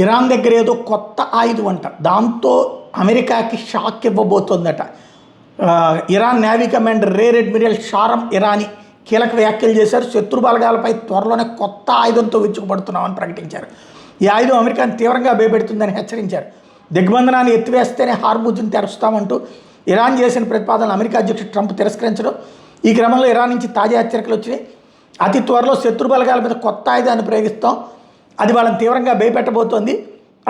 Iran దగ్గర ఏదో కొత్త ఆయుధం అంట, దాంతో అమెరికాకి షాక్ ఇవ్వబోతోందట. Iran navy commander rear admiral Shahram Irani కీలక వ్యాఖ్యలు చేశారు. శత్రు బలగాలపై త్వరలోనే కొత్త ఆయుధంతో విరుచుకుపడుతున్నామని ప్రకటించారు. ఈ ఆయుధం అమెరికాను తీవ్రంగా భయపెడుతుందని హెచ్చరించారు. దిగ్బంధనాన్ని ఎత్తివేస్తేనే హార్ముజ్ని తెరుస్తామంటూ ఇరాన్ చేసిన ప్రతిపాదనలు అమెరికా అధ్యక్షుడు ట్రంప్ తిరస్కరించడం. ఈ క్రమంలో ఇరాన్ నుంచి తాజా హెచ్చరికలు వచ్చినాయి. అతి త్వరలో శత్రు బలగాల మీద కొత్త ఆయుధాన్ని ప్రయోగిస్తాం, అది వాళ్ళని తీవ్రంగా భయపెట్టబోతోంది,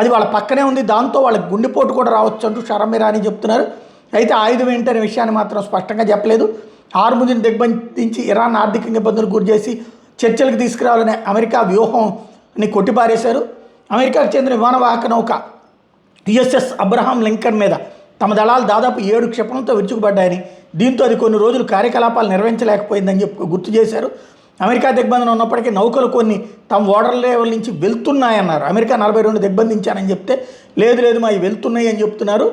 అది వాళ్ళ పక్కనే ఉంది, దాంతో వాళ్ళకి గుండెపోటు కూడా రావచ్చు అంటూ షారం ఇరానీ చెప్తున్నారు. అయితే ఆయుధం ఏంటనే విషయాన్ని మాత్రం స్పష్టంగా చెప్పలేదు. హార్ముజ్ని దిగ్బంధించి ఇరాన్ ఆర్థికంగా ఇబ్బందులకు గురి చేసి చర్చలకు తీసుకురావాలనే అమెరికా వ్యూహాన్ని కొట్టిపారేశారు. అమెరికాకు చెందిన విమానవాహక నౌక యుఎస్ఎస్ అబ్రహాం లింకన్ మీద తమ దళాలు దాదాపు 7 క్షిపణులతో విరుచుకుపడ్డాయని, దీంతో అది కొన్ని రోజులు కార్యకలాపాలు నిర్వహించలేకపోయిందని చెప్పి గుర్తు చేశారు. అమెరికా దిగ్బంధనం ఉన్నప్పటికీ నౌకలు కొన్ని తమ ఓడర్ లెవెల్ నుంచి వెళ్తున్నాయన్నారు. అమెరికా 42 దిగ్బంధించానని చెప్తే లేదు మా వెళ్తున్నాయి అని చెప్తున్నారు.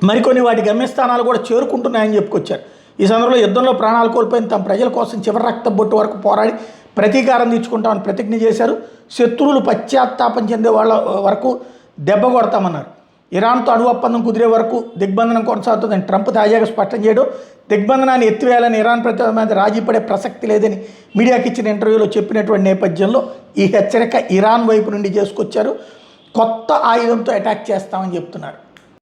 మరికొన్ని వాటి గమ్యస్థానాలు కూడా చేరుకుంటున్నాయని చెప్పుకొచ్చారు. ఈ సందర్భంలో యుద్ధంలో ప్రాణాలు కోల్పోయిన తమ ప్రజల కోసం చివరి రక్త బొట్టు వరకు పోరాడి ప్రతీకారం తీర్చుకుంటామని ప్రతిజ్ఞ చేశారు. శత్రువులు పశ్చాత్తాపం చెందే వాళ్ళ వరకు దెబ్బ కొడతామన్నారు. ఇరాన్తో అణు ఒప్పందం కుదిరే వరకు దిగ్బంధనం కొనసాగుతుందని ట్రంప్ తాజాగా స్పష్టం చేయడం, దిగ్బంధనాన్ని ఎత్తివేయాలని ఇరాన్ ప్రతిపాదన మీద రాజీ పడే ప్రసక్తి లేదని మీడియాకి ఇచ్చిన ఇంటర్వ్యూలో చెప్పినటువంటి నేపథ్యంలో ఈ హెచ్చరిక ఇరాన్ వైపు నుండి చేసుకొచ్చారు. కొత్త ఆయుధంతో అటాక్ చేస్తామని చెప్తున్నారు.